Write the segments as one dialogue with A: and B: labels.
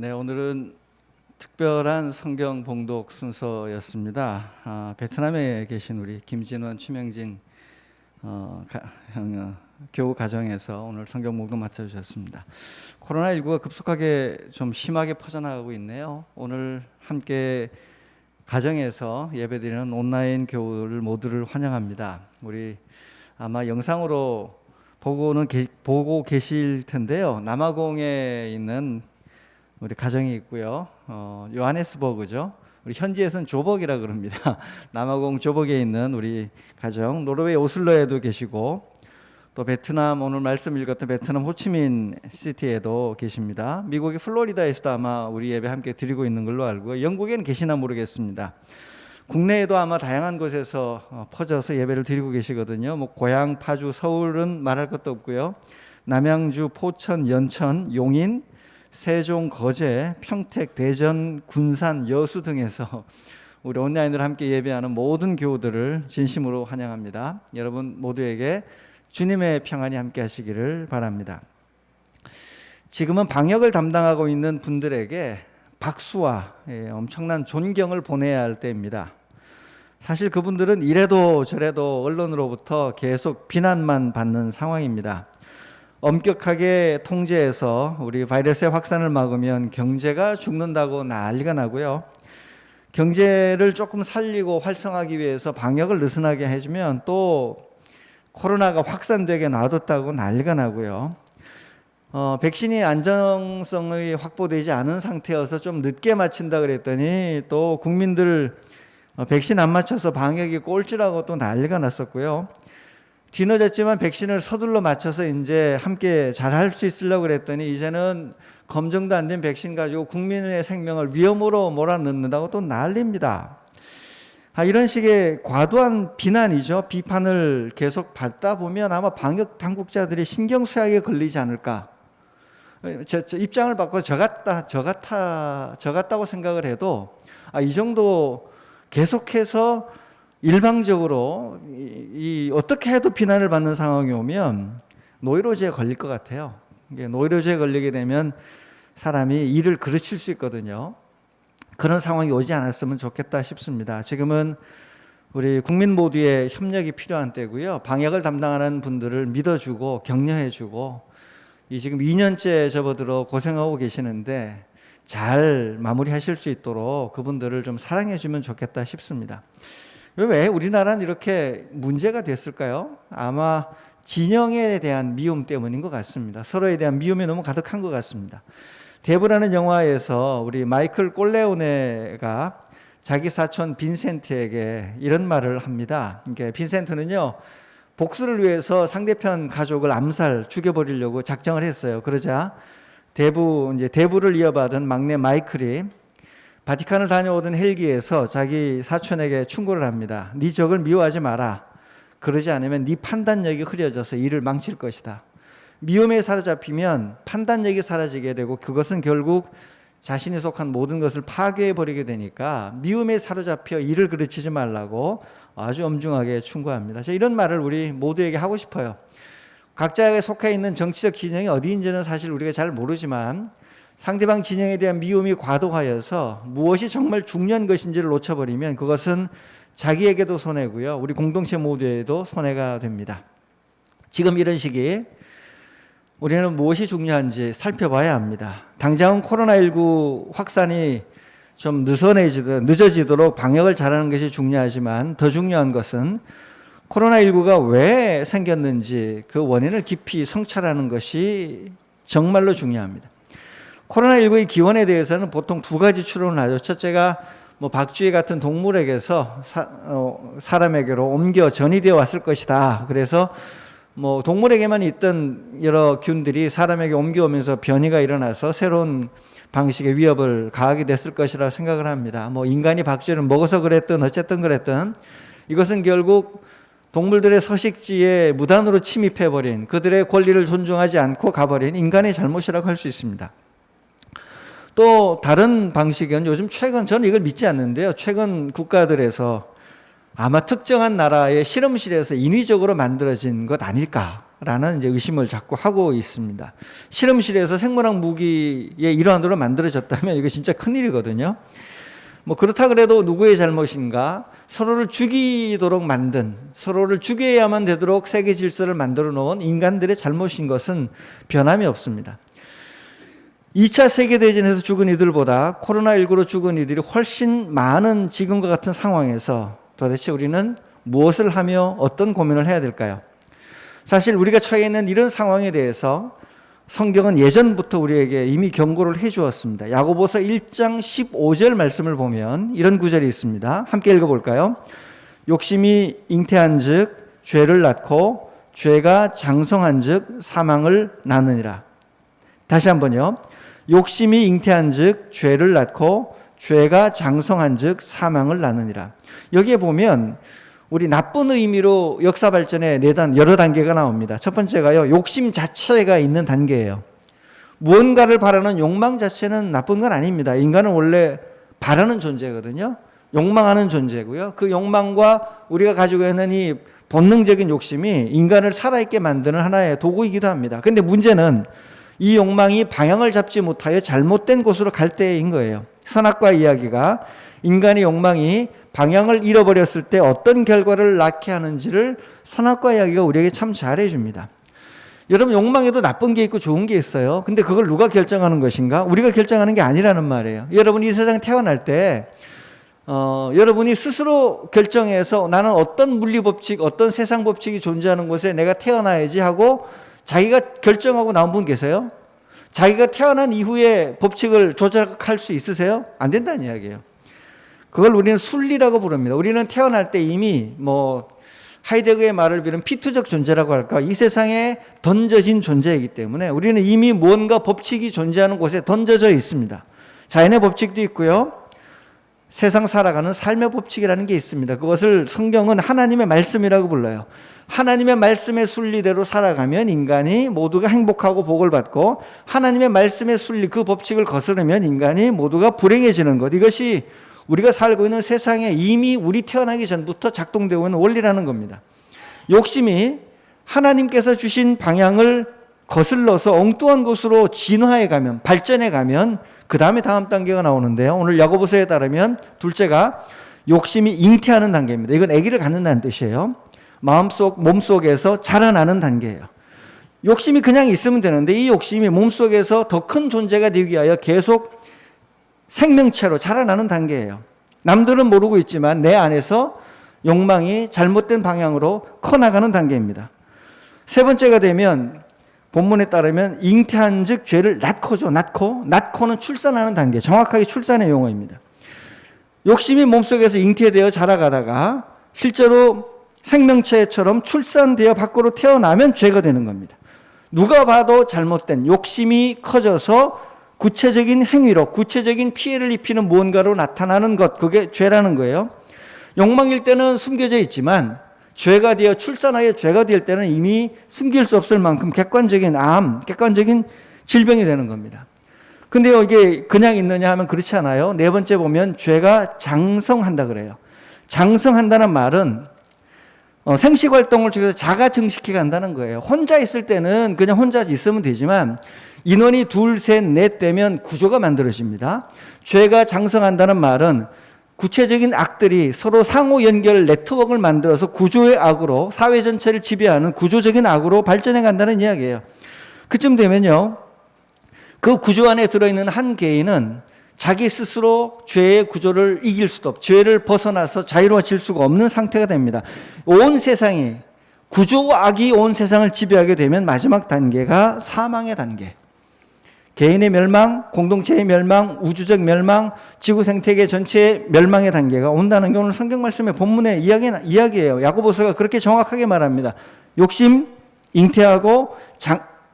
A: 네, 오늘은 특별한 성경 봉독 순서였습니다. 베트남에 계신 우리 김진원, 추명진 교우 가정에서 오늘 성경 봉독 맡아주셨습니다. 코로나19가 급속하게 좀 심하게 퍼져나가고 있네요. 오늘 함께 가정에서 예배드리는 온라인 교우를 모두를 환영합니다. 우리 아마 영상으로 보고 계실 텐데요. 남아공에 있는 우리 가정이 있고요. 요하네스버그죠. 우리 현지에서는 조벅이라 그럽니다. 남아공 조벅에 있는 우리 가정, 노르웨이 오슬로에도 계시고 또 베트남, 오늘 말씀 읽었던 베트남 호치민 시티에도 계십니다. 미국의 플로리다에서도 아마 우리 예배 함께 드리고 있는 걸로 알고요. 영국에는 계시나 모르겠습니다. 국내에도 아마 다양한 곳에서 퍼져서 예배를 드리고 계시거든요. 뭐 고향, 파주, 서울은 말할 것도 없고요. 남양주, 포천, 연천, 용인, 세종, 거제, 평택, 대전, 군산, 여수 등에서 우리 온라인으로 함께 예배하는 모든 교우들을 진심으로 환영합니다. 여러분 모두에게 주님의 평안이 함께 하시기를 바랍니다. 지금은 방역을 담당하고 있는 분들에게 박수와 엄청난 존경을 보내야 할 때입니다. 사실 그분들은 이래도 저래도 언론으로부터 계속 비난만 받는 상황입니다. 엄격하게 통제해서 우리 바이러스의 확산을 막으면 경제가 죽는다고 난리가 나고요. 경제를 조금 살리고 활성화하기 위해서 방역을 느슨하게 해주면 또 코로나가 확산되게 놔뒀다고 난리가 나고요. 백신이 안정성이 확보되지 않은 상태여서 좀 늦게 맞춘다 그랬더니 또 국민들 백신 안 맞춰서 방역이 꼴찌라고 또 난리가 났었고요. 뒤늦었지만 백신을 서둘러 맞춰서 이제 함께 잘할 수 있으려고 그랬더니 이제는 검증도 안 된 백신 가지고 국민의 생명을 위험으로 몰아넣는다고 또 난립니다. 이런 식의 과도한 비난이죠. 비판을 계속 받다 보면 아마 방역 당국자들이 신경쇠약에 걸리지 않을까. 저 입장을 바꿔 저 같다고 생각을 해도 이 정도 계속해서 일방적으로 어떻게 해도 비난을 받는 상황이 오면 노이로제에 걸릴 것 같아요. 노이로제에 걸리게 되면 사람이 일을 그르칠 수 있거든요. 그런 상황이 오지 않았으면 좋겠다 싶습니다. 지금은 우리 국민 모두의 협력이 필요한 때고요. 방역을 담당하는 분들을 믿어주고 격려해주고 지금 2년째 접어들어 고생하고 계시는데 잘 마무리하실 수 있도록 그분들을 좀 사랑해주면 좋겠다 싶습니다. 왜 우리나라는 이렇게 문제가 됐을까요? 아마 진영에 대한 미움 때문인 것 같습니다. 서로에 대한 미움이 너무 가득한 것 같습니다. 대부라는 영화에서 우리 마이클 꼴레오네가 자기 사촌 빈센트에게 이런 말을 합니다. 빈센트는요, 복수를 위해서 상대편 가족을 죽여버리려고 작정을 했어요. 그러자 대부를 이어받은 막내 마이클이 바티칸을 다녀오던 헬기에서 자기 사촌에게 충고를 합니다. 네 적을 미워하지 마라. 그러지 않으면 네 판단력이 흐려져서 일을 망칠 것이다. 미움에 사로잡히면 판단력이 사라지게 되고 그것은 결국 자신이 속한 모든 것을 파괴해버리게 되니까 미움에 사로잡혀 일을 그르치지 말라고 아주 엄중하게 충고합니다. 이런 말을 우리 모두에게 하고 싶어요. 각자에 속해 있는 정치적 진영이 어디인지는 사실 우리가 잘 모르지만 상대방 진영에 대한 미움이 과도하여서 무엇이 정말 중요한 것인지를 놓쳐버리면 그것은 자기에게도 손해고요. 우리 공동체 모두에도 손해가 됩니다. 지금 이런 시기 우리는 무엇이 중요한지 살펴봐야 합니다. 당장은 코로나19 확산이 좀 늦어지도록 방역을 잘하는 것이 중요하지만 더 중요한 것은 코로나19가 왜 생겼는지 그 원인을 깊이 성찰하는 것이 정말로 중요합니다. 코로나19의 기원에 대해서는 보통 두 가지 추론을 하죠. 첫째가 박쥐 같은 동물에게서 사람에게로 옮겨 전이되어 왔을 것이다. 그래서 동물에게만 있던 여러 균들이 사람에게 옮겨오면서 변이가 일어나서 새로운 방식의 위협을 가하게 됐을 것이라 생각을 합니다. 인간이 박쥐를 먹어서 그랬든 어쨌든 그랬든 이것은 결국 동물들의 서식지에 무단으로 침입해버린 그들의 권리를 존중하지 않고 가버린 인간의 잘못이라고 할 수 있습니다. 또 다른 방식은 요즘 저는 이걸 믿지 않는데요. 최근 국가들에서 아마 특정한 나라의 실험실에서 인위적으로 만들어진 것 아닐까 라는 이제 의심을 자꾸 하고 있습니다. 실험실에서 생물학 무기의 일환으로 만들어졌다면 이거 진짜 큰일이거든요. 뭐 그렇다 그래도 누구의 잘못인가? 서로를 죽이도록 만든, 서로를 죽여야만 되도록 세계 질서를 만들어 놓은 인간들의 잘못인 것은 변함이 없습니다. 2차 세계대전에서 죽은 이들보다 코로나19로 죽은 이들이 훨씬 많은 지금과 같은 상황에서 도대체 우리는 무엇을 하며 어떤 고민을 해야 될까요? 사실 우리가 처해 있는 이런 상황에 대해서 성경은 예전부터 우리에게 이미 경고를 해 주었습니다. 야고보서 1장 15절 말씀을 보면 이런 구절이 있습니다. 함께 읽어볼까요? 욕심이 잉태한 즉 죄를 낳고 죄가 장성한 즉 사망을 낳느니라. 다시 한번요. 욕심이 잉태한 즉 죄를 낳고 죄가 장성한 즉 사망을 낳느니라. 여기에 보면 우리 나쁜 의미로 역사 발전의 여러 단계가 나옵니다. 첫 번째가요, 욕심 자체가 있는 단계예요. 무언가를 바라는 욕망 자체는 나쁜 건 아닙니다. 인간은 원래 바라는 존재거든요. 욕망하는 존재고요. 그 욕망과 우리가 가지고 있는 이 본능적인 욕심이 인간을 살아있게 만드는 하나의 도구이기도 합니다. 그런데 문제는 이 욕망이 방향을 잡지 못하여 잘못된 곳으로 갈 때인 거예요. 선악과 이야기가 인간의 욕망이 방향을 잃어버렸을 때 어떤 결과를 낳게 하는지를 선악과 이야기가 우리에게 참 잘해줍니다. 여러분, 욕망에도 나쁜 게 있고 좋은 게 있어요. 근데 그걸 누가 결정하는 것인가? 우리가 결정하는 게 아니라는 말이에요. 여러분, 이 세상 태어날 때 여러분이 스스로 결정해서 나는 어떤 물리법칙, 어떤 세상 법칙이 존재하는 곳에 내가 태어나야지 하고 자기가 결정하고 나온 분 계세요? 자기가 태어난 이후에 법칙을 조작할 수 있으세요? 안 된다는 이야기예요. 그걸 우리는 순리라고 부릅니다. 우리는 태어날 때 이미 하이데거의 말을 빌은 피투적 존재라고 할까? 이 세상에 던져진 존재이기 때문에 우리는 이미 무언가 법칙이 존재하는 곳에 던져져 있습니다. 자연의 법칙도 있고요. 세상 살아가는 삶의 법칙이라는 게 있습니다. 그것을 성경은 하나님의 말씀이라고 불러요. 하나님의 말씀의 순리대로 살아가면 인간이 모두가 행복하고 복을 받고, 하나님의 말씀의 순리, 그 법칙을 거스르면 인간이 모두가 불행해지는 것. 이것이 우리가 살고 있는 세상에 이미 우리 태어나기 전부터 작동되고 있는 원리라는 겁니다. 욕심이 하나님께서 주신 방향을 거슬러서 엉뚱한 곳으로 진화해 가면, 발전해 가면 그 다음에 다음 단계가 나오는데요. 오늘 야고보서에 따르면 둘째가 욕심이 잉태하는 단계입니다. 이건 아기를 갖는다는 뜻이에요. 몸속에서 자라나는 단계예요. 욕심이 그냥 있으면 되는데 이 욕심이 몸속에서 더 큰 존재가 되기 위하여 계속 생명체로 자라나는 단계예요. 남들은 모르고 있지만 내 안에서 욕망이 잘못된 방향으로 커나가는 단계입니다. 세 번째가 되면 본문에 따르면 잉태한 즉 죄를 낳고죠. 낳고는 출산하는 단계, 정확하게 출산의 용어입니다. 욕심이 몸속에서 잉태되어 자라가다가 실제로 생명체처럼 출산되어 밖으로 태어나면 죄가 되는 겁니다. 누가 봐도 잘못된 욕심이 커져서 구체적인 행위로, 구체적인 피해를 입히는 무언가로 나타나는 것, 그게 죄라는 거예요. 욕망일 때는 숨겨져 있지만 죄가 되어 출산하여 죄가 될 때는 이미 숨길 수 없을 만큼 객관적인 객관적인 질병이 되는 겁니다. 근데요, 이게 그냥 있느냐 하면 그렇지 않아요. 네 번째 보면 죄가 장성한다 그래요. 장성한다는 말은 생식 활동을 통해서 자가 증식해 간다는 거예요. 혼자 있을 때는 그냥 혼자 있으면 되지만 인원이 둘, 셋, 넷 되면 구조가 만들어집니다. 죄가 장성한다는 말은 구체적인 악들이 서로 상호 연결 네트워크를 만들어서 구조의 악으로, 사회 전체를 지배하는 구조적인 악으로 발전해 간다는 이야기예요. 그쯤 되면요, 그 구조 안에 들어있는 한 개인은 자기 스스로 죄의 구조를 이길 수도 없고 죄를 벗어나서 자유로워질 수가 없는 상태가 됩니다. 온 세상이, 구조와 악이 온 세상을 지배하게 되면 마지막 단계가 사망의 단계. 개인의 멸망, 공동체의 멸망, 우주적 멸망, 지구 생태계 전체의 멸망의 단계가 온다는 게 오늘 성경 말씀의 본문의 이야기예요. 야고보서가 그렇게 정확하게 말합니다. 욕심 잉태하고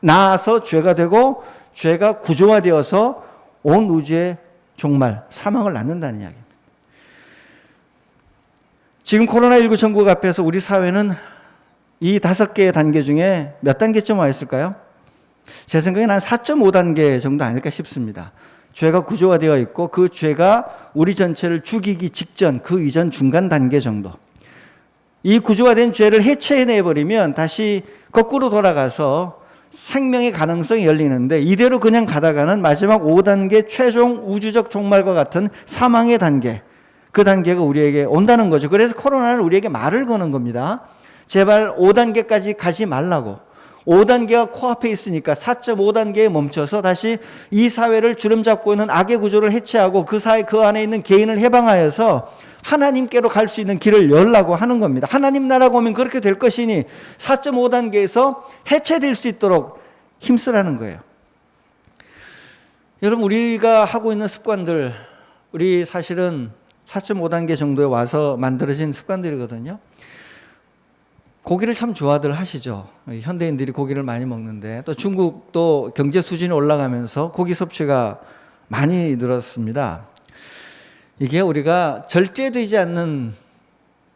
A: 나아서 죄가 되고 죄가 구조화되어서 온 우주의 종말, 사망을 낳는다는 이야기입니다. 지금 코로나19 전국 앞에서 우리 사회는 이 5개의 단계 중에 몇 단계쯤 와 있을까요? 제 생각에는 한 4.5단계 정도 아닐까 싶습니다. 죄가 구조화되어 있고 그 죄가 우리 전체를 죽이기 직전, 그 이전 중간 단계 정도. 이 구조화된 죄를 해체해내버리면 다시 거꾸로 돌아가서 생명의 가능성이 열리는데, 이대로 그냥 가다가는 마지막 5단계 최종 우주적 종말과 같은 사망의 단계, 그 단계가 우리에게 온다는 거죠. 그래서 코로나는 우리에게 말을 거는 겁니다. 제발 5단계까지 가지 말라고. 5단계가 코앞에 있으니까 4.5단계에 멈춰서 다시 이 사회를 주름잡고 있는 악의 구조를 해체하고 그 사회 그 안에 있는 개인을 해방하여서 하나님께로 갈 수 있는 길을 열라고 하는 겁니다. 하나님 나라가 오면 그렇게 될 것이니 4.5단계에서 해체될 수 있도록 힘쓰라는 거예요. 여러분, 우리가 하고 있는 습관들, 우리 사실은 4.5단계 정도에 와서 만들어진 습관들이거든요. 고기를 참 좋아들 하시죠. 현대인들이 고기를 많이 먹는데, 또 중국도 경제 수준이 올라가면서 고기 섭취가 많이 늘었습니다. 이게 우리가 절제되지 않는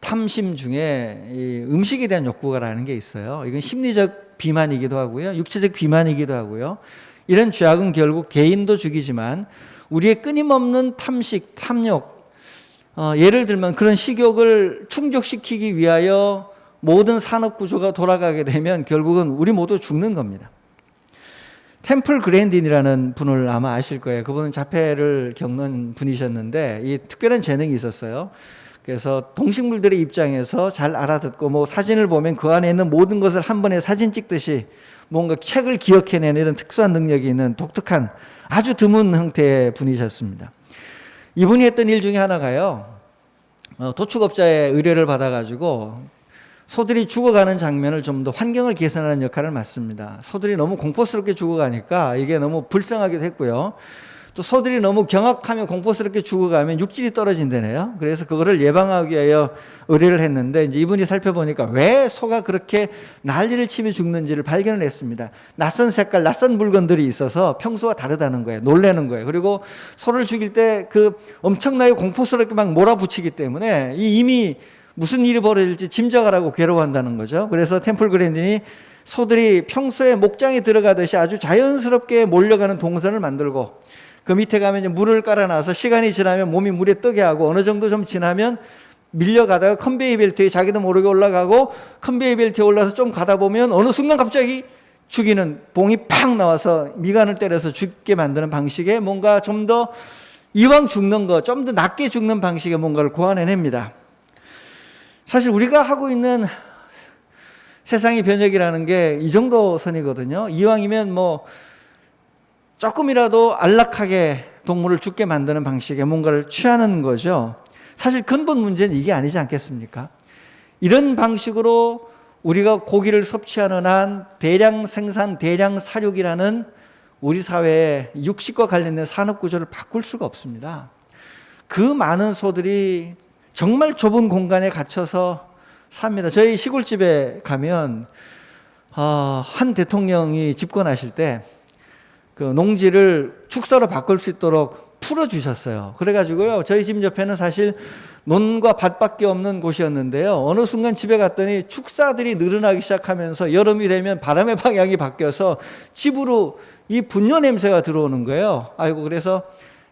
A: 탐심 중에 이 음식에 대한 욕구가라는 게 있어요. 이건 심리적 비만이기도 하고요, 육체적 비만이기도 하고요. 이런 죄악은 결국 개인도 죽이지만 우리의 끊임없는 탐식, 탐욕, 예를 들면 그런 식욕을 충족시키기 위하여 모든 산업 구조가 돌아가게 되면 결국은 우리 모두 죽는 겁니다. 템플 그랜딘이라는 분을 아마 아실 거예요. 그분은 자폐를 겪는 분이셨는데 이 특별한 재능이 있었어요. 그래서 동식물들의 입장에서 잘 알아듣고, 뭐 사진을 보면 그 안에 있는 모든 것을 한 번에 사진 찍듯이 뭔가 책을 기억해내는 이런 특수한 능력이 있는 독특한 아주 드문 형태의 분이셨습니다. 이분이 했던 일 중에 하나가요, 도축업자의 의뢰를 받아가지고 소들이 죽어가는 장면을 좀 더 환경을 개선하는 역할을 맡습니다. 소들이 너무 공포스럽게 죽어가니까 이게 너무 불쌍하기도 했고요. 또 소들이 너무 경악하며 공포스럽게 죽어가면 육질이 떨어진다네요. 그래서 그거를 예방하기 위하여 의뢰를 했는데, 이제 이분이 살펴보니까 왜 소가 그렇게 난리를 치며 죽는지를 발견을 했습니다. 낯선 색깔, 낯선 물건들이 있어서 평소와 다르다는 거예요. 놀라는 거예요. 그리고 소를 죽일 때 그 엄청나게 공포스럽게 막 몰아붙이기 때문에 이미 무슨 일이 벌어질지 짐작을 하고 괴로워한다는 거죠. 그래서 템플 그랜딘이 소들이 평소에 목장에 들어가듯이 아주 자연스럽게 몰려가는 동선을 만들고, 그 밑에 가면 이제 물을 깔아놔서 시간이 지나면 몸이 물에 뜨게 하고, 어느 정도 좀 지나면 밀려가다가 컨베이어 벨트에 자기도 모르게 올라가고, 컨베이어 벨트에 올라서 좀 가다 보면 어느 순간 갑자기 죽이는 봉이 팍 나와서 미간을 때려서 죽게 만드는 방식의, 뭔가 좀 더 이왕 죽는 거 좀 더 낫게 죽는 방식의 뭔가를 고안해냅니다. 사실 우리가 하고 있는 세상의 변혁이라는 게 이 정도 선이거든요. 이왕이면 뭐 조금이라도 안락하게 동물을 죽게 만드는 방식의 뭔가를 취하는 거죠. 사실 근본 문제는 이게 아니지 않겠습니까? 이런 방식으로 우리가 고기를 섭취하는 한 대량 생산, 대량 사육이라는 우리 사회의 육식과 관련된 산업 구조를 바꿀 수가 없습니다. 그 많은 소들이 정말 좁은 공간에 갇혀서 삽니다. 저희 시골집에 가면 한 대통령이 집권하실 때 그 농지를 축사로 바꿀 수 있도록 풀어주셨어요. 그래가지고요, 저희 집 옆에는 사실 논과 밭밖에 없는 곳이었는데요, 어느 순간 집에 갔더니 축사들이 늘어나기 시작하면서 여름이 되면 바람의 방향이 바뀌어서 집으로 이 분뇨 냄새가 들어오는 거예요. 아이고, 그래서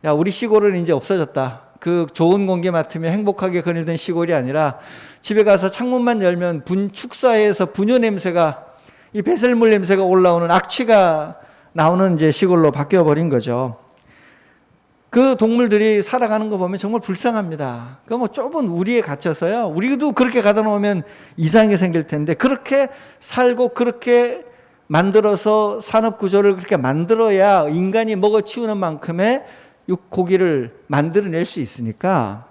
A: 야, 우리 시골은 이제 없어졌다. 그 좋은 공기 맡으며 행복하게 거닐던 시골이 아니라 집에 가서 창문만 열면 축사에서 분뇨 냄새가, 이 배설물 냄새가 올라오는 악취가 나오는 이제 시골로 바뀌어버린 거죠. 그 동물들이 살아가는 거 보면 정말 불쌍합니다. 그 뭐 좁은 우리에 갇혀서요, 우리도 그렇게 가다 놓으면 이상한 게 생길 텐데, 그렇게 살고 그렇게 만들어서 산업 구조를 그렇게 만들어야 인간이 먹어 치우는 만큼의 고기를 만들어낼 수 있으니까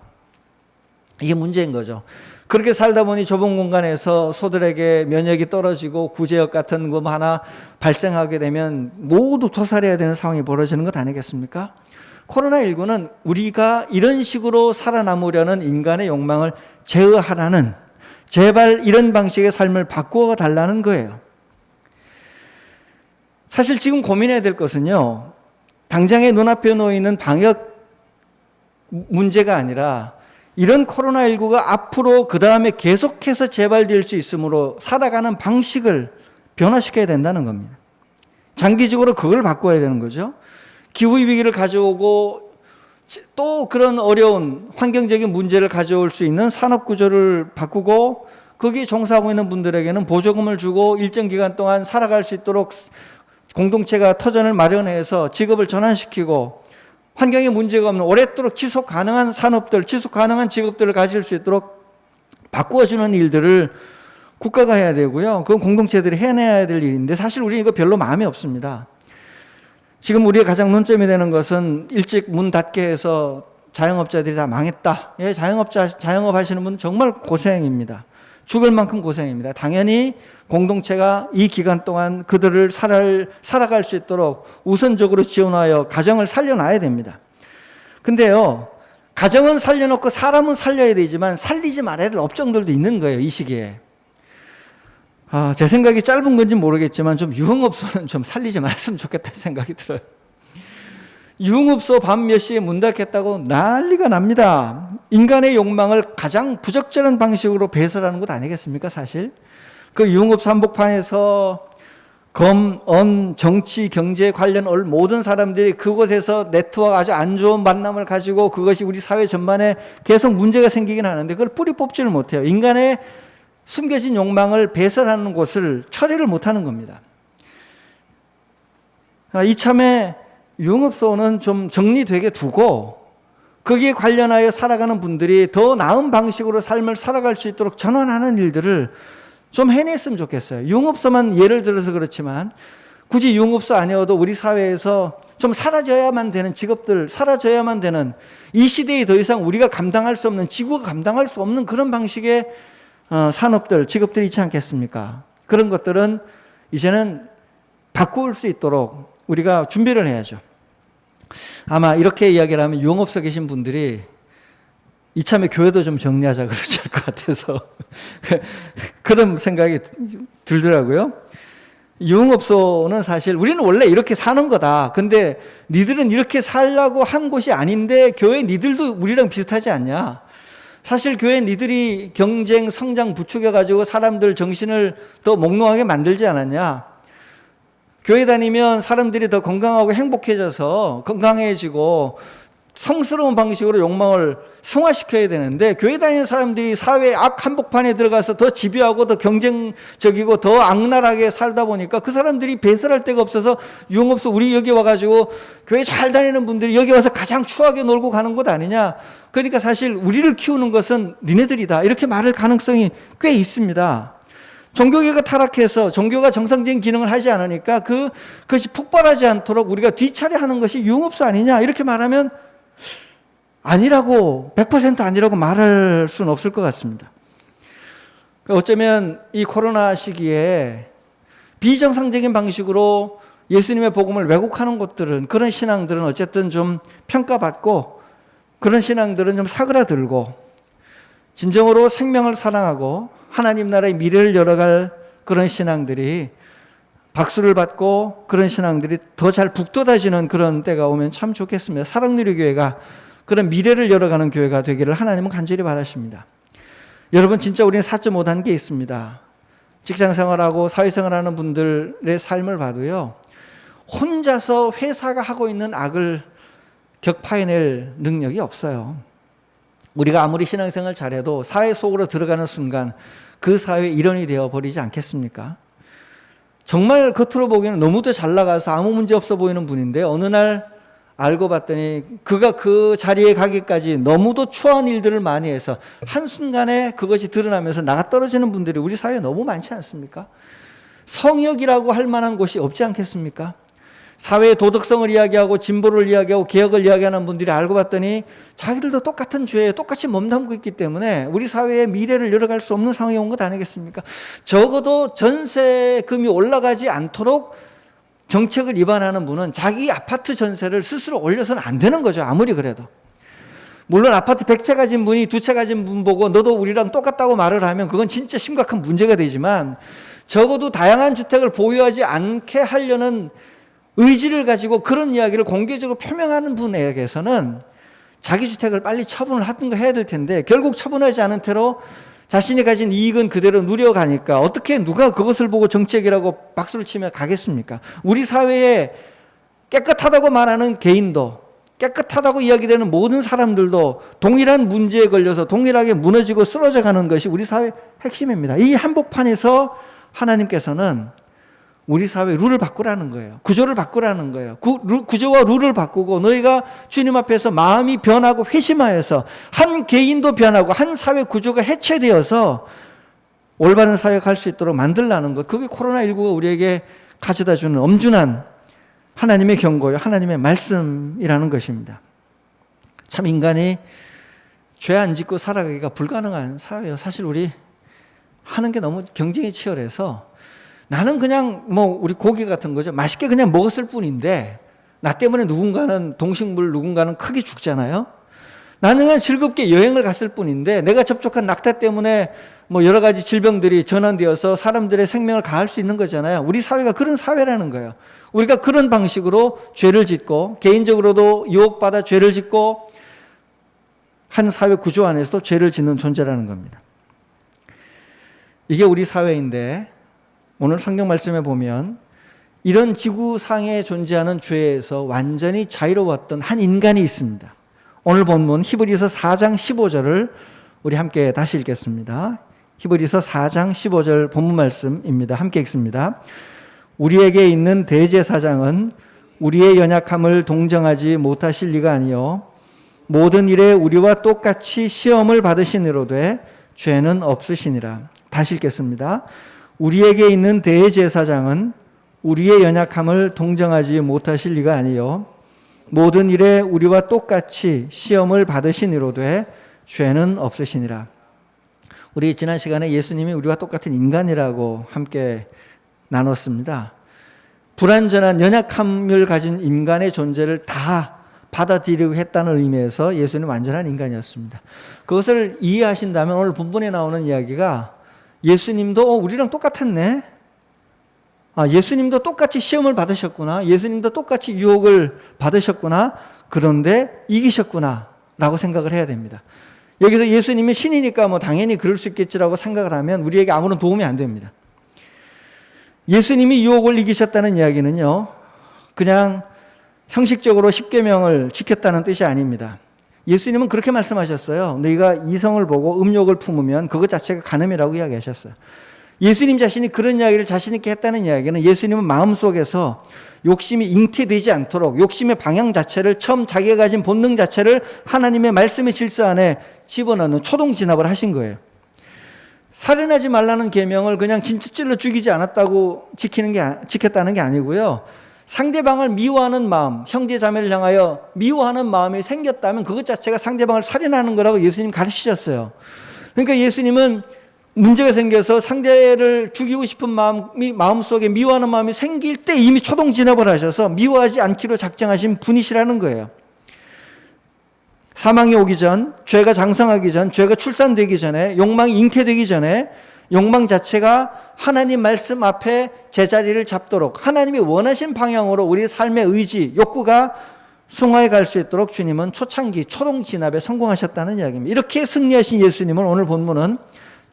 A: 이게 문제인 거죠. 그렇게 살다 보니 좁은 공간에서 소들에게 면역이 떨어지고 구제역 같은 거 하나 발생하게 되면 모두 토살해야 되는 상황이 벌어지는 것 아니겠습니까? 코로나19는 우리가 이런 식으로 살아남으려는 인간의 욕망을 제어하라는, 제발 이런 방식의 삶을 바꾸어 달라는 거예요. 사실 지금 고민해야 될 것은요, 당장의 눈앞에 놓이는 방역 문제가 아니라 이런 코로나19가 앞으로 그 다음에 계속해서 재발될 수 있으므로 살아가는 방식을 변화시켜야 된다는 겁니다. 장기적으로 그걸 바꿔야 되는 거죠. 기후위기를 가져오고 또 그런 어려운 환경적인 문제를 가져올 수 있는 산업구조를 바꾸고, 거기에 종사하고 있는 분들에게는 보조금을 주고 일정 기간 동안 살아갈 수 있도록 공동체가 터전을 마련해서 직업을 전환시키고 환경에 문제가 없는 오랫도록 지속 가능한 산업들, 지속 가능한 직업들을 가질 수 있도록 바꾸어주는 일들을 국가가 해야 되고요. 그건 공동체들이 해내야 될 일인데 사실 우리는 이거 별로 마음이 없습니다. 지금 우리의 가장 논점이 되는 것은 일찍 문 닫게 해서 자영업자들이 다 망했다. 예, 자영업 하시는 분 정말 고생입니다. 죽을 만큼 고생입니다. 당연히 공동체가 이 기간 동안 그들을 살아갈 수 있도록 우선적으로 지원하여 가정을 살려놔야 됩니다. 근데요, 가정은 살려놓고 사람은 살려야 되지만 살리지 말아야 될 업종들도 있는 거예요, 이 시기에. 제 생각이 짧은 건지 모르겠지만 좀 유흥업소는 좀 살리지 말았으면 좋겠다는 생각이 들어요. 유흥업소 밤 몇 시에 문 닫겠다고 난리가 납니다. 인간의 욕망을 가장 부적절한 방식으로 배설하는 것 아니겠습니까, 사실? 그 유흥업소 한복판에서 검, 언, 정치, 경제 관련 모든 사람들이 그곳에서 네트워크 아주 안 좋은 만남을 가지고 그것이 우리 사회 전반에 계속 문제가 생기긴 하는데 그걸 뿌리 뽑지를 못해요. 인간의 숨겨진 욕망을 배설하는 곳을 처리를 못하는 겁니다. 이참에 유흥업소는 좀 정리되게 두고 거기에 관련하여 살아가는 분들이 더 나은 방식으로 삶을 살아갈 수 있도록 전환하는 일들을 좀 해냈으면 좋겠어요. 유흥업소만 예를 들어서 그렇지만 굳이 유흥업소 아니어도 우리 사회에서 좀 사라져야만 되는 직업들, 사라져야만 되는 이 시대에 더 이상 우리가 감당할 수 없는, 지구가 감당할 수 없는 그런 방식의 산업들, 직업들이 있지 않겠습니까? 그런 것들은 이제는 바꿀 수 있도록 우리가 준비를 해야죠. 아마 이렇게 이야기를 하면 유흥업소 계신 분들이 이참에 교회도 좀 정리하자 그러지 않을 것 같아서 그런 생각이 들더라고요. 유흥업소는 사실 우리는 원래 이렇게 사는 거다. 근데 니들은 이렇게 살려고 한 곳이 아닌데 교회 니들도 우리랑 비슷하지 않냐. 사실 교회 니들이 경쟁, 성장 부추겨가지고 사람들 정신을 더 몽롱하게 만들지 않았냐. 교회 다니면 사람들이 더 건강하고 행복해져서 건강해지고 성스러운 방식으로 욕망을 승화시켜야 되는데 교회 다니는 사람들이 사회의 악 한복판에 들어가서 더 집요하고 더 경쟁적이고 더 악랄하게 살다 보니까 그 사람들이 배설할 데가 없어서 유흥업소 우리 여기 와가지고 교회 잘 다니는 분들이 여기 와서 가장 추하게 놀고 가는 곳 아니냐. 그러니까 사실 우리를 키우는 것은 니네들이다. 이렇게 말할 가능성이 꽤 있습니다. 종교계가 타락해서 종교가 정상적인 기능을 하지 않으니까 그것이 폭발하지 않도록 우리가 뒤처리하는 것이 유흥업소 아니냐 이렇게 말하면 아니라고 100% 아니라고 말할 수는 없을 것 같습니다. 어쩌면 이 코로나 시기에 비정상적인 방식으로 예수님의 복음을 왜곡하는 것들은 그런 신앙들은 어쨌든 좀 평가받고 그런 신앙들은 좀 사그라들고 진정으로 생명을 사랑하고 하나님 나라의 미래를 열어갈 그런 신앙들이 박수를 받고 그런 신앙들이 더 잘 북돋아지는 그런 때가 오면 참 좋겠습니다. 사랑누리교회가 그런 미래를 열어가는 교회가 되기를 하나님은 간절히 바라십니다. 여러분 진짜 우리는 4.5단계 있습니다. 직장생활하고 사회생활하는 분들의 삶을 봐도요. 혼자서 회사가 하고 있는 악을 격파해낼 능력이 없어요. 우리가 아무리 신앙생활 잘해도 사회 속으로 들어가는 순간 그 사회의 일원이 되어버리지 않겠습니까? 정말 겉으로 보기에는 너무도 잘 나가서 아무 문제 없어 보이는 분인데 어느 날 알고 봤더니 그가 그 자리에 가기까지 너무도 추한 일들을 많이 해서 한순간에 그것이 드러나면서 나가 떨어지는 분들이 우리 사회에 너무 많지 않습니까? 성역이라고 할 만한 곳이 없지 않겠습니까? 사회의 도덕성을 이야기하고 진보를 이야기하고 개혁을 이야기하는 분들이 알고 봤더니 자기들도 똑같은 죄에 똑같이 몸담고 있기 때문에 우리 사회의 미래를 열어갈 수 없는 상황이 온 것 아니겠습니까? 적어도 전세금이 올라가지 않도록 정책을 위반하는 분은 자기 아파트 전세를 스스로 올려서는 안 되는 거죠. 아무리 그래도. 물론 아파트 100채 가진 분이 2채 가진 분 보고 너도 우리랑 똑같다고 말을 하면 그건 진짜 심각한 문제가 되지만 적어도 다양한 주택을 보유하지 않게 하려는 의지를 가지고 그런 이야기를 공개적으로 표명하는 분에게서는 자기 주택을 빨리 처분을 하든가 해야 될 텐데 결국 처분하지 않은 채로 자신이 가진 이익은 그대로 누려가니까 어떻게 누가 그것을 보고 정책이라고 박수를 치며 가겠습니까? 우리 사회에 깨끗하다고 말하는 개인도 깨끗하다고 이야기되는 모든 사람들도 동일한 문제에 걸려서 동일하게 무너지고 쓰러져 가는 것이 우리 사회의 핵심입니다. 이 한복판에서 하나님께서는 우리 사회 룰을 바꾸라는 거예요. 구조를 바꾸라는 거예요. 구조와 룰을 바꾸고 너희가 주님 앞에서 마음이 변하고 회심하여서 한 개인도 변하고 한 사회 구조가 해체되어서 올바른 사회에 갈 수 있도록 만들라는 것. 그게 코로나19가 우리에게 가져다 주는 엄중한 하나님의 경고요. 하나님의 말씀이라는 것입니다. 참 인간이 죄 안 짓고 살아가기가 불가능한 사회예요. 사실 우리 하는 게 너무 경쟁이 치열해서 나는 그냥 우리 고기 같은 거죠. 맛있게 그냥 먹었을 뿐인데 나 때문에 누군가는 동식물 누군가는 크게 죽잖아요. 나는 그냥 즐겁게 여행을 갔을 뿐인데 내가 접촉한 낙타 때문에 여러 가지 질병들이 전환되어서 사람들의 생명을 가할 수 있는 거잖아요. 우리 사회가 그런 사회라는 거예요. 우리가 그런 방식으로 죄를 짓고 개인적으로도 유혹받아 죄를 짓고 한 사회 구조 안에서도 죄를 짓는 존재라는 겁니다. 이게 우리 사회인데 오늘 성경 말씀에 보면 이런 지구상에 존재하는 죄에서 완전히 자유로웠던 한 인간이 있습니다. 오늘 본문 히브리서 4장 15절을 우리 함께 다시 읽겠습니다. 히브리서 4장 15절 본문 말씀입니다. 함께 읽습니다. 우리에게 있는 대제사장은 우리의 연약함을 동정하지 못하실 리가 아니요 모든 일에 우리와 똑같이 시험을 받으시니로되 죄는 없으시니라. 다시 읽겠습니다. 우리에게 있는 대제사장은 우리의 연약함을 동정하지 못하실 리가 아니요 모든 일에 우리와 똑같이 시험을 받으시니로되 죄는 없으시니라. 우리 지난 시간에 예수님이 우리와 똑같은 인간이라고 함께 나눴습니다. 불완전한 연약함을 가진 인간의 존재를 다 받아들이고 했다는 의미에서 예수님은 완전한 인간이었습니다. 그것을 이해하신다면 오늘 본문에 나오는 이야기가 예수님도 우리랑 똑같았네. 예수님도 똑같이 시험을 받으셨구나. 예수님도 똑같이 유혹을 받으셨구나. 그런데 이기셨구나 라고 생각을 해야 됩니다. 여기서 예수님이 신이니까 당연히 그럴 수 있겠지라고 생각을 하면 우리에게 아무런 도움이 안 됩니다. 예수님이 유혹을 이기셨다는 이야기는요, 그냥 형식적으로 십계명을 지켰다는 뜻이 아닙니다. 예수님은 그렇게 말씀하셨어요. 너희가 이성을 보고 음욕을 품으면 그것 자체가 간음이라고 이야기하셨어요. 예수님 자신이 그런 이야기를 자신 있게 했다는 이야기는 예수님은 마음속에서 욕심이 잉태되지 않도록 욕심의 방향 자체를 처음 자기가 가진 본능 자체를 하나님의 말씀의 질서 안에 집어넣는 초동 진압을 하신 거예요. 살인하지 말라는 계명을 그냥 진짜찔러 죽이지 않았다고 지켰다는 게 아니고요. 상대방을 미워하는 마음, 형제 자매를 향하여 미워하는 마음이 생겼다면 그것 자체가 상대방을 살인하는 거라고 예수님 가르치셨어요. 그러니까 예수님은 문제가 생겨서 상대를 죽이고 싶은 마음속에 미워하는 마음이 생길 때 이미 초동 진압을 하셔서 미워하지 않기로 작정하신 분이시라는 거예요. 사망이 오기 전, 죄가 장성하기 전, 죄가 출산되기 전에, 욕망이 잉태되기 전에 욕망 자체가 하나님 말씀 앞에 제자리를 잡도록 하나님이 원하신 방향으로 우리의 삶의 의지, 욕구가 승화해 갈 수 있도록 주님은 초창기 초동 진압에 성공하셨다는 이야기입니다. 이렇게 승리하신 예수님을 오늘 본문은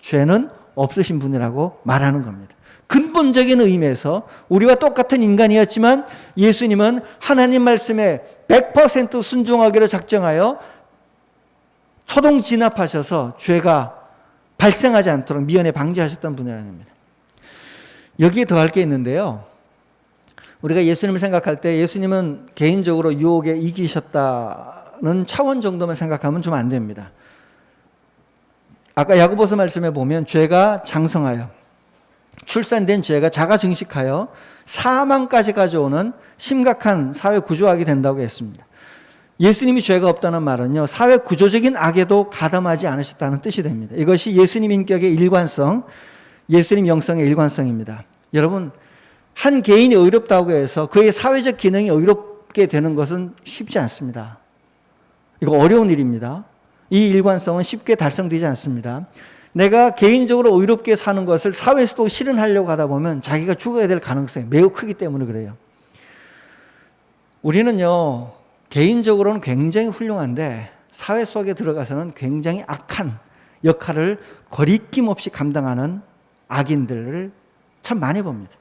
A: 죄는 없으신 분이라고 말하는 겁니다. 근본적인 의미에서 우리와 똑같은 인간이었지만 예수님은 하나님 말씀에 100% 순종하기로 작정하여 초동 진압하셔서 죄가 발생하지 않도록 미연에 방지하셨던 분이라는 겁니다. 여기에 더할 게 있는데요. 우리가 예수님을 생각할 때 예수님은 개인적으로 유혹에 이기셨다는 차원 정도만 생각하면 좀 안 됩니다. 아까 야고보서 말씀에 보면 죄가 장성하여 출산된 죄가 자가 증식하여 사망까지 가져오는 심각한 사회 구조악이 된다고 했습니다. 예수님이 죄가 없다는 말은요, 사회 구조적인 악에도 가담하지 않으셨다는 뜻이 됩니다. 이것이 예수님 인격의 일관성, 예수님 영성의 일관성입니다. 여러분, 한 개인이 의롭다고 해서 그의 사회적 기능이 의롭게 되는 것은 쉽지 않습니다. 이거 어려운 일입니다. 이 일관성은 쉽게 달성되지 않습니다. 내가 개인적으로 의롭게 사는 것을 사회에서도 실현하려고 하다 보면 자기가 죽어야 될 가능성이 매우 크기 때문에 그래요. 우리는요, 개인적으로는 굉장히 훌륭한데 사회 속에 들어가서는 굉장히 악한 역할을 거리낌 없이 감당하는 악인들을 참 많이 봅니다.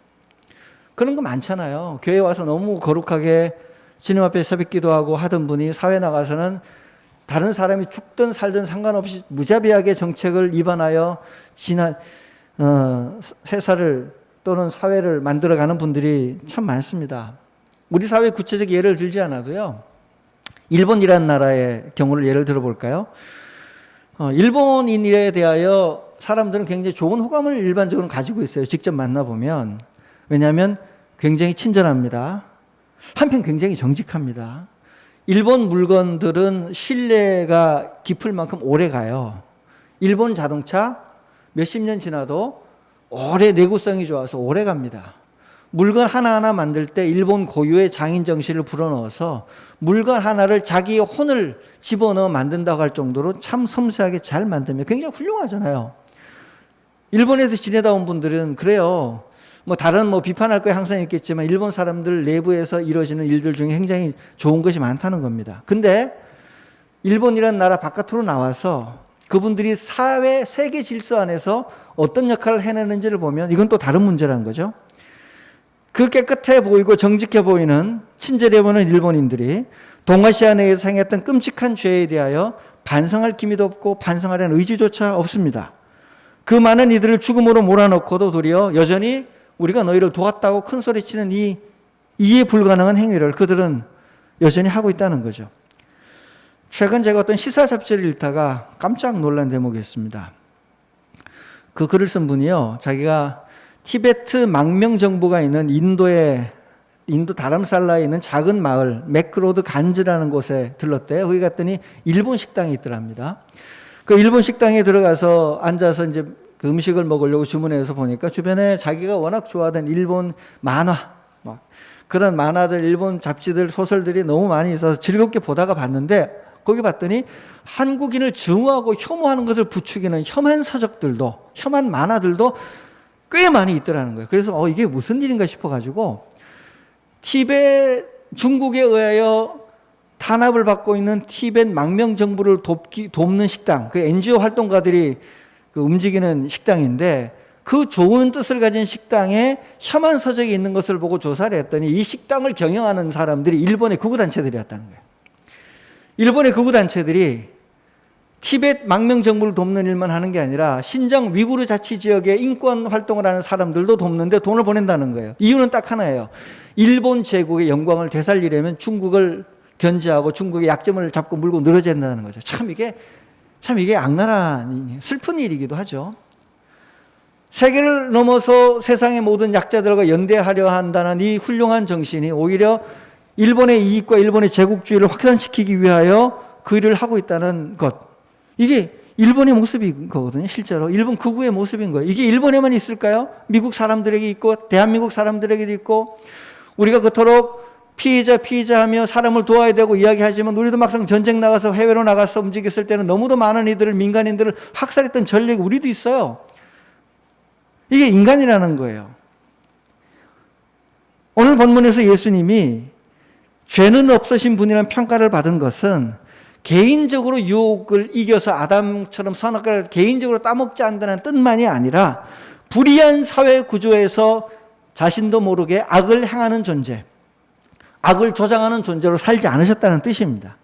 A: 그런 거 많잖아요. 교회 와서 너무 거룩하게 주님 앞에 새벽 기도하고 하던 분이 사회 나가서는 다른 사람이 죽든 살든 상관없이 무자비하게 정책을 위반하여 회사를 또는 사회를 만들어가는 분들이 참 많습니다. 우리 사회 구체적 예를 들지 않아도요, 일본이라는 나라의 경우를 예를 들어볼까요? 일본인에 대하여 사람들은 굉장히 좋은 호감을 일반적으로 가지고 있어요. 직접 만나보면. 왜냐하면 굉장히 친절합니다. 한편 굉장히 정직합니다. 일본 물건들은 신뢰가 깊을 만큼 오래 가요. 일본 자동차 몇십 년 지나도 오래 내구성이 좋아서 오래 갑니다. 물건 하나하나 만들 때 일본 고유의 장인 정신을 불어넣어서 물건 하나를 자기의 혼을 집어넣어 만든다고 할 정도로 참 섬세하게 잘 만들면 굉장히 훌륭하잖아요. 일본에서 지내다 온 분들은 그래요. 다른 비판할 거 항상 있겠지만 일본 사람들 내부에서 이루어지는 일들 중에 굉장히 좋은 것이 많다는 겁니다. 근데 일본이라는 나라 바깥으로 나와서 그분들이 사회, 세계 질서 안에서 어떤 역할을 해내는지를 보면 이건 또 다른 문제라는 거죠. 그 깨끗해 보이고 정직해 보이는 친절해 보이는 일본인들이 동아시아 내에서 행했던 끔찍한 죄에 대하여 반성할 기미도 없고 반성하려는 의지조차 없습니다. 그 많은 이들을 죽음으로 몰아넣고도 도리어 여전히 우리가 너희를 도왔다고 큰 소리치는 이 이해 불가능한 행위를 그들은 여전히 하고 있다는 거죠. 최근 제가 어떤 시사 잡지를 읽다가 깜짝 놀란 대목이었습니다. 그 글을 쓴 분이요, 자기가 티베트 망명 정부가 있는 인도 다람살라에 있는 작은 마을 맥크로드 간즈라는 곳에 들렀대요. 거기 갔더니 일본 식당이 있더랍니다. 그 일본 식당에 들어가서 앉아서 이제 그 음식을 먹으려고 주문해서 보니까 주변에 자기가 워낙 좋아하던 일본 만화, 그런 만화들, 일본 잡지들, 소설들이 너무 많이 있어서 즐겁게 보다가 봤는데 거기 봤더니 한국인을 증오하고 혐오하는 것을 부추기는 혐한 서적들도, 혐한 만화들도 꽤 많이 있더라는 거예요. 그래서 이게 무슨 일인가 싶어가지고 티베트, 중국에 의하여 탄압을 받고 있는 티베트 망명 정부를 돕는 식당, 그 NGO 활동가들이 움직이는 식당인데 그 좋은 뜻을 가진 식당에 혐한 서적이 있는 것을 보고 조사를 했더니 이 식당을 경영하는 사람들이 일본의 극우단체들이었다는 거예요. 일본의 극우단체들이 티베트 망명 정부를 돕는 일만 하는 게 아니라 신장 위구르 자치지역에 인권 활동을 하는 사람들도 돕는데 돈을 보낸다는 거예요. 이유는 딱 하나예요. 일본 제국의 영광을 되살리려면 중국을 견제하고 중국의 약점을 잡고 물고 늘어져야 된다는 거죠. 참 이게 악랄한 슬픈 일이기도 하죠. 세계를 넘어서 세상의 모든 약자들과 연대하려 한다는 이 훌륭한 정신이 오히려 일본의 이익과 일본의 제국주의를 확산시키기 위하여 그 일을 하고 있다는 것. 이게 일본의 모습인 거거든요. 실제로 일본 극우의 모습인 거예요. 이게 일본에만 있을까요? 미국 사람들에게 있고 대한민국 사람들에게도 있고 우리가 그토록 피의자 하며 사람을 도와야 되고 이야기하지만 우리도 막상 전쟁 나가서 해외로 나가서 움직였을 때는 너무도 많은 이들을, 민간인들을 학살했던 전력이 우리도 있어요. 이게 인간이라는 거예요. 오늘 본문에서 예수님이 죄는 없으신 분이라는 평가를 받은 것은 개인적으로 유혹을 이겨서 아담처럼 선악과를 개인적으로 따먹지 않는다는 뜻만이 아니라 불의한 사회 구조에서 자신도 모르게 악을 행하는 존재, 악을 조장하는 존재로 살지 않으셨다는 뜻입니다.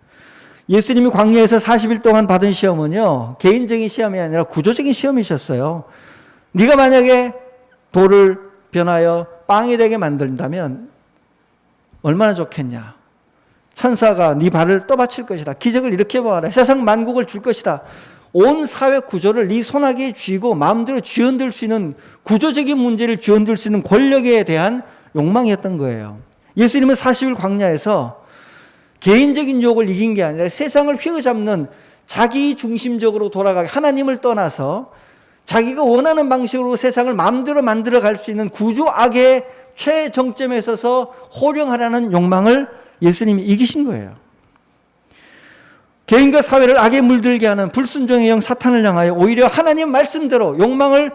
A: 예수님이 광야에서 40일 동안 받은 시험은요, 개인적인 시험이 아니라 구조적인 시험이셨어요. 네가 만약에 돌을 변하여 빵이 되게 만든다면 얼마나 좋겠냐. 천사가 네 발을 떠받칠 것이다. 기적을 일으켜 보아라. 세상 만국을 줄 것이다. 온 사회 구조를 네 손아귀에 쥐고 마음대로 쥐어들 수 있는 구조적인 문제를 쥐어들 수 있는 권력에 대한 욕망이었던 거예요. 예수님은 40일 광야에서 개인적인 유혹을 이긴 게 아니라 세상을 휘어잡는 자기 중심적으로 돌아가게 하나님을 떠나서 자기가 원하는 방식으로 세상을 마음대로 만들어 갈 수 있는 구조악의 최정점에 서서 호령하라는 욕망을 예수님이 이기신 거예요. 개인과 사회를 악에 물들게 하는 불순종의 영 사탄을 향하여 오히려 하나님 말씀대로 욕망을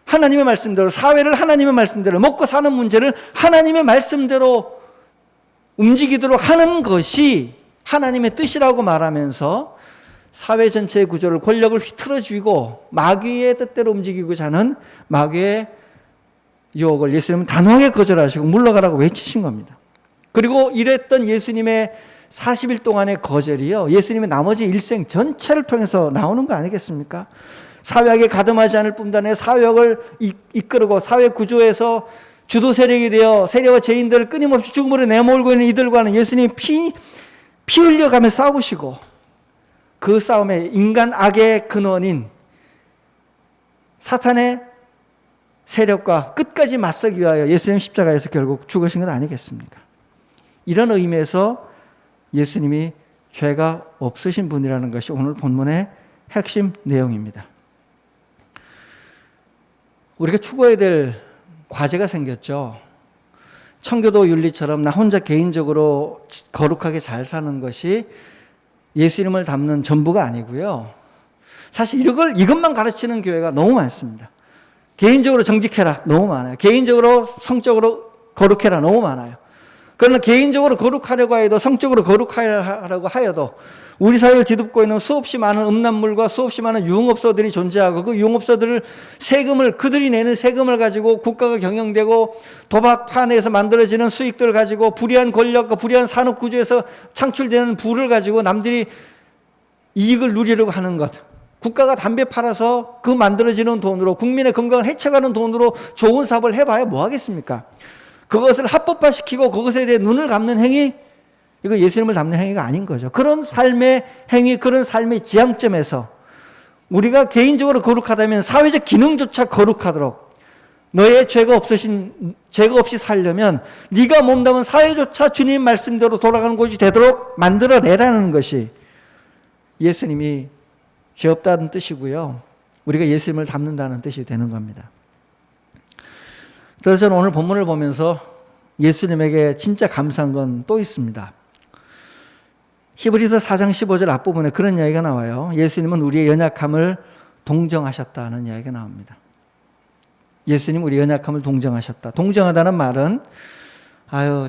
A: 하나님의 말씀대로, 사회를 하나님의 말씀대로, 먹고 사는 문제를 하나님의 말씀대로 움직이도록 하는 것이 하나님의 뜻이라고 말하면서 사회 전체의 구조를, 권력을 휘틀어쥐고 마귀의 뜻대로 움직이고자 하는 마귀의 유혹을 예수님은 단호하게 거절하시고 물러가라고 외치신 겁니다. 그리고 이랬던 예수님의 40일 동안의 거절이요, 예수님의 나머지 일생 전체를 통해서 나오는 거 아니겠습니까? 사회학에 가담하지 않을 뿐만 아니라 사회학을 이끌고 사회 구조에서 주도 세력이 되어 세력과 죄인들을 끊임없이 죽음으로 내몰고 있는 이들과는 예수님이 피 흘려가며 싸우시고, 그 싸움에 인간 악의 근원인 사탄의 세력과 끝까지 맞서기 위하여 예수님 십자가에서 결국 죽으신 것 아니겠습니까? 이런 의미에서 예수님이 죄가 없으신 분이라는 것이 오늘 본문의 핵심 내용입니다. 우리가 추구해야 될 과제가 생겼죠. 청교도 윤리처럼 나 혼자 개인적으로 거룩하게 잘 사는 것이 예수님을 닮는 전부가 아니고요. 사실 이것만 가르치는 교회가 너무 많습니다. 개인적으로 정직해라, 너무 많아요. 개인적으로 성적으로 거룩해라, 너무 많아요. 그러나 개인적으로 거룩하려고 해도, 성적으로 거룩하려고 하여도 우리 사회를 뒤덮고 있는 수없이 많은 음란물과 수없이 많은 유흥업소들이 존재하고, 그 유흥업소들을 그들이 내는 세금을 가지고 국가가 경영되고, 도박판에서 만들어지는 수익들을 가지고, 불의한 권력과 불의한 산업구조에서 창출되는 부를 가지고 남들이 이익을 누리려고 하는 것, 국가가 담배 팔아서 그 만들어지는 돈으로 국민의 건강을 해쳐가는 돈으로 좋은 사업을 해봐야 뭐 하겠습니까? 그것을 합법화시키고 그것에 대해 눈을 감는 행위, 이거 예수님을 닮는 행위가 아닌 거죠. 그런 삶의 행위, 그런 삶의 지향점에서 우리가 개인적으로 거룩하다면 사회적 기능조차 거룩하도록, 너의 죄가 없이 살려면 네가 몸담은 사회조차 주님 말씀대로 돌아가는 곳이 되도록 만들어내라는 것이 예수님이 죄 없다는 뜻이고요, 우리가 예수님을 닮는다는 뜻이 되는 겁니다. 그래서 저는 오늘 본문을 보면서 예수님에게 진짜 감사한 건 또 있습니다. 히브리서 4장 15절 앞부분에 그런 이야기가 나와요. 예수님은 우리의 연약함을 동정하셨다는 이야기가 나옵니다. 예수님 우리의 연약함을 동정하셨다. 동정하다는 말은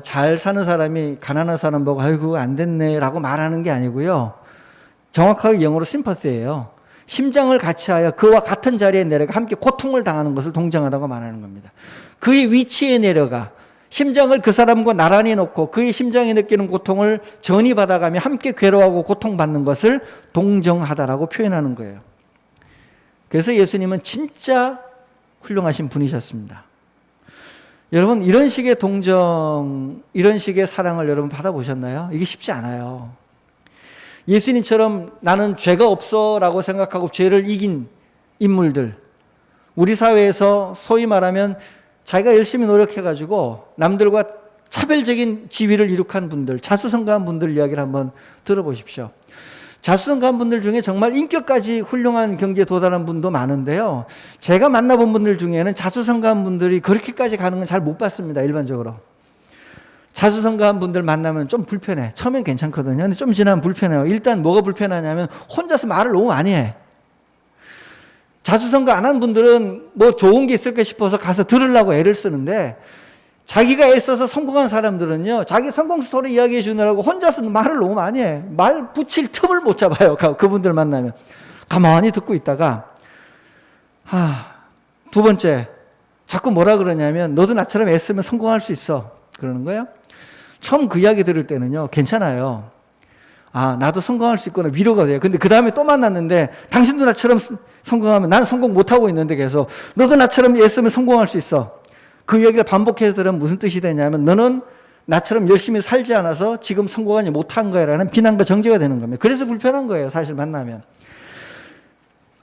A: 잘 사는 사람이 가난한 사람 보고 아이고 안 됐네 라고 말하는 게 아니고요, 정확하게 영어로 심퍼스예요. 심장을 같이하여 그와 같은 자리에 내려가 함께 고통을 당하는 것을 동정하다고 말하는 겁니다. 그의 위치에 내려가 심장을 그 사람과 나란히 놓고 그의 심장이 느끼는 고통을 전이받아가며 함께 괴로워하고 고통받는 것을 동정하다라고 표현하는 거예요. 그래서 예수님은 진짜 훌륭하신 분이셨습니다. 여러분, 이런 식의 동정, 이런 식의 사랑을 여러분 받아보셨나요? 이게 쉽지 않아요. 예수님처럼 나는 죄가 없어 라고 생각하고 죄를 이긴 인물들, 우리 사회에서 소위 말하면 자기가 열심히 노력해가지고 남들과 차별적인 지위를 이룩한 분들, 자수성가한 분들 이야기를 한번 들어보십시오. 자수성가한 분들 중에 정말 인격까지 훌륭한 경지에 도달한 분도 많은데요, 제가 만나본 분들 중에는 자수성가한 분들이 그렇게까지 가는 건 잘 못 봤습니다. 일반적으로 자수성가한 분들 만나면 좀 불편해. 처음엔 괜찮거든요. 근데 좀 지나면 불편해요. 일단 뭐가 불편하냐면 혼자서 말을 너무 많이 해. 자수성가 안 한 분들은 뭐 좋은 게 있을까 싶어서 가서 들으려고 애를 쓰는데, 자기가 애써서 성공한 사람들은요, 자기 성공 스토리 이야기해 주느라고 혼자서 말을 너무 많이 해. 말 붙일 틈을 못 잡아요. 그분들 만나면 가만히 듣고 있다가 두 번째 자꾸 뭐라 그러냐면 너도 나처럼 애쓰면 성공할 수 있어 그러는 거예요. 처음 그 이야기 들을 때는요 괜찮아요. 나도 성공할 수 있구나, 위로가 돼요. 근데 그 다음에 또 만났는데 당신도 나처럼 성공하면, 나는 성공 못하고 있는데 계속 너도 나처럼 애쓰면 성공할 수 있어. 그 얘기를 반복해서 들으면 무슨 뜻이 되냐면 너는 나처럼 열심히 살지 않아서 지금 성공하지 못한 거야 라는 비난과 정죄가 되는 겁니다. 그래서 불편한 거예요, 사실 만나면.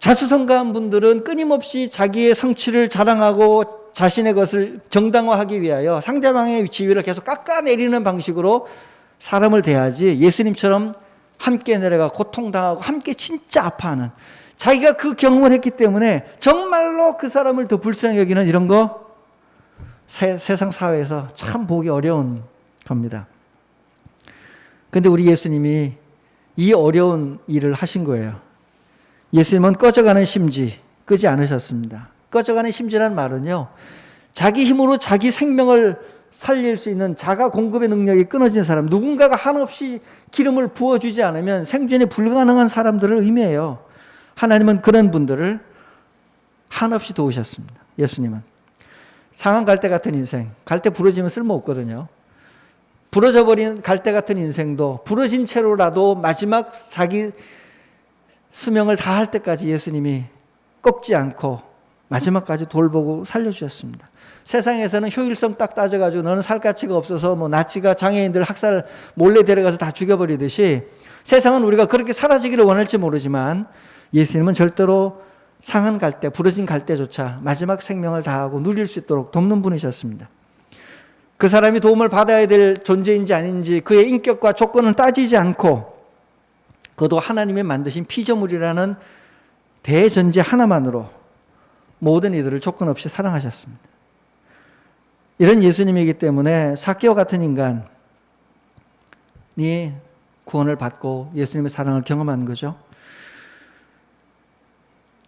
A: 자수성가한 분들은 끊임없이 자기의 성취를 자랑하고 자신의 것을 정당화하기 위하여 상대방의 지위를 계속 깎아내리는 방식으로 사람을 대하지, 예수님처럼 함께 내려가 고통당하고 함께 진짜 아파하는, 자기가 그 경험을 했기 때문에 정말로 그 사람을 더 불쌍히 여기는 이런 거 세상 사회에서 참 보기 어려운 겁니다. 그런데 우리 예수님이 이 어려운 일을 하신 거예요. 예수님은 꺼져가는 심지 끄지 않으셨습니다. 꺼져가는 심지라는 말은요, 자기 힘으로 자기 생명을 살릴 수 있는 자가 공급의 능력이 끊어진 사람, 누군가가 한없이 기름을 부어주지 않으면 생존이 불가능한 사람들을 의미해요. 하나님은 그런 분들을 한없이 도우셨습니다. 예수님은 상한 갈대 같은 인생, 갈대 부러지면 쓸모없거든요.
B: 부러져 버린 갈대 같은 인생도 부러진 채로라도 마지막 자기 수명을 다할 때까지 예수님이 꺾지 않고 마지막까지 돌보고 살려주셨습니다. 세상에서는 효율성 딱 따져가지고 너는 살 가치가 없어서 뭐 나치가 장애인들 학살 몰래 데려가서 다 죽여버리듯이 세상은 우리가 그렇게 사라지기를 원할지 모르지만 예수님은 절대로 상한 갈대, 부러진 갈대조차 마지막 생명을 다하고 누릴 수 있도록 돕는 분이셨습니다. 그 사람이 도움을 받아야 될 존재인지 아닌지 그의 인격과 조건은 따지지 않고 그도 하나님의 만드신 피조물이라는 대전제 하나만으로 모든 이들을 조건 없이 사랑하셨습니다. 이런 예수님이기 때문에 삭개오 같은 인간이 구원을 받고 예수님의 사랑을 경험한 거죠.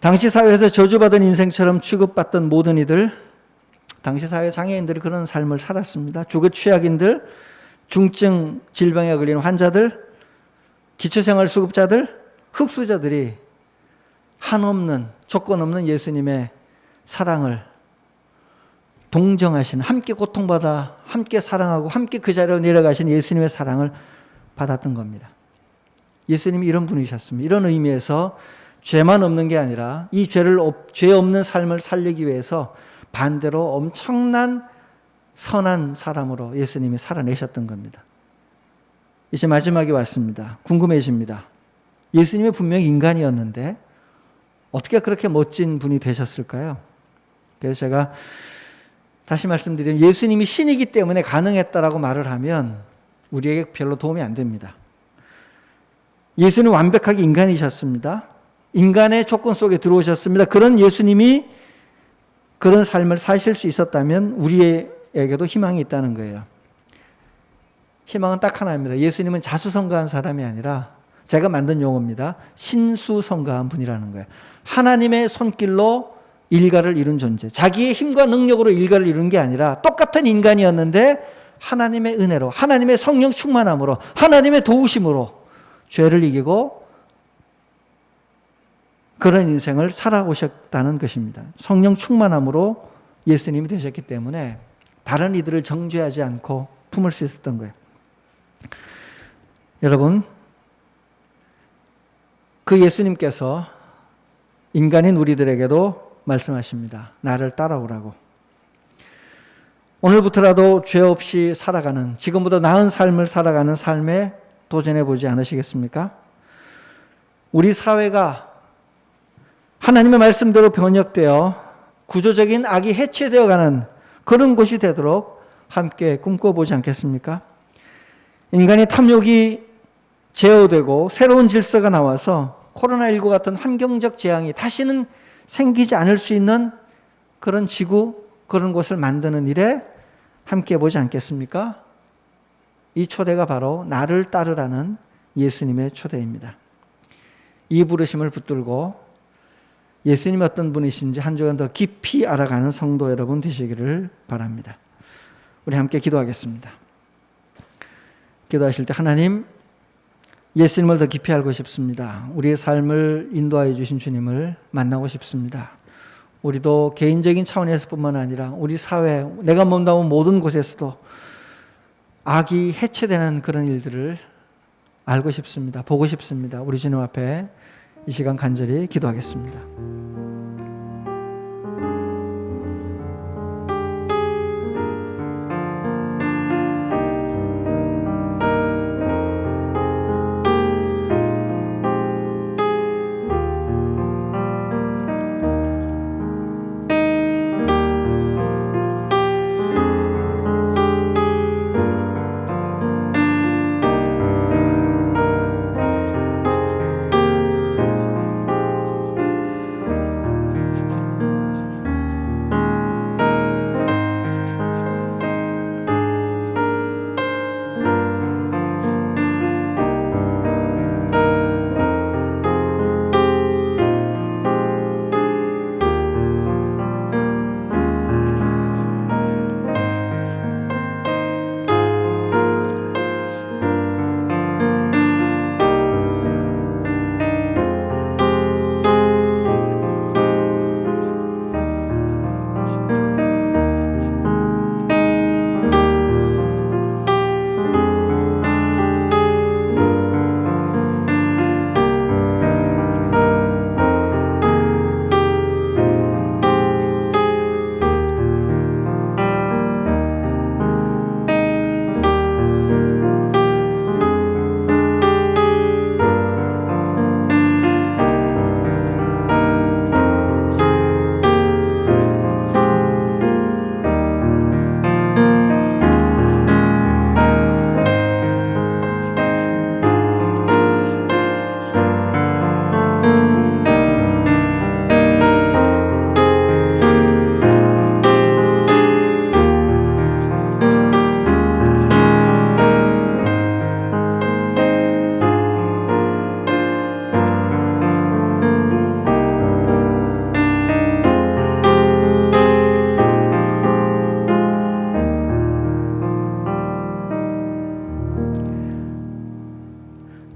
B: 당시 사회에서 저주받은 인생처럼 취급받던 모든 이들, 당시 사회 장애인들이 그런 삶을 살았습니다. 주거 취약인들, 중증 질병에 걸린 환자들, 기초생활수급자들, 흑수저들이 한없는 조건 없는 예수님의 사랑을 동정하신, 함께 고통받아 함께 사랑하고 함께 그 자리로 내려가신 예수님의 사랑을 받았던 겁니다. 예수님이 이런 분이셨습니다. 이런 의미에서 죄만 없는 게 아니라 이 죄 없는 삶을 살리기 위해서 반대로 엄청난 선한 사람으로 예수님이 살아내셨던 겁니다. 이제 마지막이 왔습니다. 궁금해집니다. 예수님이 분명히 인간이었는데 어떻게 그렇게 멋진 분이 되셨을까요? 그래서 제가 다시 말씀드리면 예수님이 신이기 때문에 가능했다라고 말을 하면 우리에게 별로 도움이 안 됩니다. 예수는 완벽하게 인간이셨습니다. 인간의 조건 속에 들어오셨습니다. 그런 예수님이 그런 삶을 사실 수 있었다면 우리에게도 희망이 있다는 거예요. 희망은 딱 하나입니다. 예수님은 자수성가한 사람이 아니라 제가 만든 용어입니다. 신수성가한 분이라는 거예요. 하나님의 손길로 일가를 이룬 존재. 자기의 힘과 능력으로 일가를 이룬 게 아니라 똑같은 인간이었는데 하나님의 은혜로, 하나님의 성령 충만함으로, 하나님의 도우심으로 죄를 이기고 그런 인생을 살아오셨다는 것입니다. 성령 충만함으로 예수님이 되셨기 때문에 다른 이들을 정죄하지 않고 품을 수 있었던 거예요. 여러분, 그 예수님께서 인간인 우리들에게도 말씀하십니다. 나를 따라오라고. 오늘부터라도 죄 없이 살아가는, 지금보다 나은 삶을 살아가는 삶에 도전해 보지 않으시겠습니까? 우리 사회가 하나님의 말씀대로 변혁되어 구조적인 악이 해체되어가는 그런 곳이 되도록 함께 꿈꿔보지 않겠습니까? 인간의 탐욕이 제어되고 새로운 질서가 나와서 코로나19 같은 환경적 재앙이 다시는 생기지 않을 수 있는 그런 지구, 그런 곳을 만드는 일에 함께 보지 않겠습니까? 이 초대가 바로 나를 따르라는 예수님의 초대입니다. 이 부르심을 붙들고 예수님이 어떤 분이신지 한 주간 더 깊이 알아가는 성도 여러분 되시기를 바랍니다. 우리 함께 기도하겠습니다. 기도하실 때 하나님, 예수님을 더 깊이 알고 싶습니다. 우리의 삶을 인도하여 주신 주님을 만나고 싶습니다. 우리도 개인적인 차원에서뿐만 아니라 우리 사회, 내가 몸담은 모든 곳에서도 악이 해체되는 그런 일들을 알고 싶습니다. 보고 싶습니다. 우리 주님 앞에 이 시간 간절히 기도하겠습니다.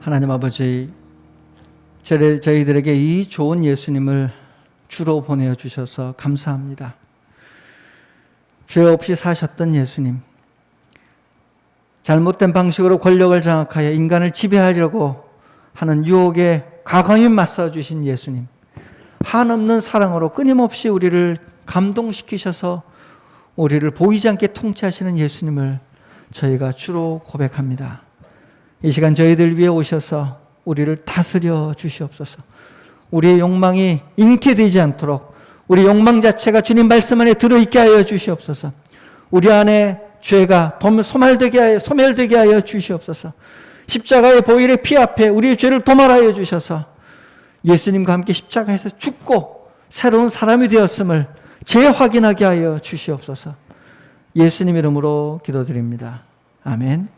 B: 하나님 아버지, 저희들에게 이 좋은 예수님을 주로 보내주셔서 감사합니다. 죄 없이 사셨던 예수님, 잘못된 방식으로 권력을 장악하여 인간을 지배하려고 하는 유혹에 과감히 맞서주신 예수님, 한없는 사랑으로 끊임없이 우리를 감동시키셔서 우리를 보이지 않게 통치하시는 예수님을 저희가 주로 고백합니다. 이 시간 저희들 위해 오셔서 우리를 다스려 주시옵소서. 우리의 욕망이 잉태되지 않도록 우리 욕망 자체가 주님 말씀 안에 들어있게 하여 주시옵소서. 우리 안에 죄가 소멸되게 하여 주시옵소서. 십자가의 보혈의 피 앞에 우리의 죄를 도말하여 주셔서 예수님과 함께 십자가에서 죽고 새로운 사람이 되었음을 재확인하게 하여 주시옵소서. 예수님 이름으로 기도드립니다. 아멘.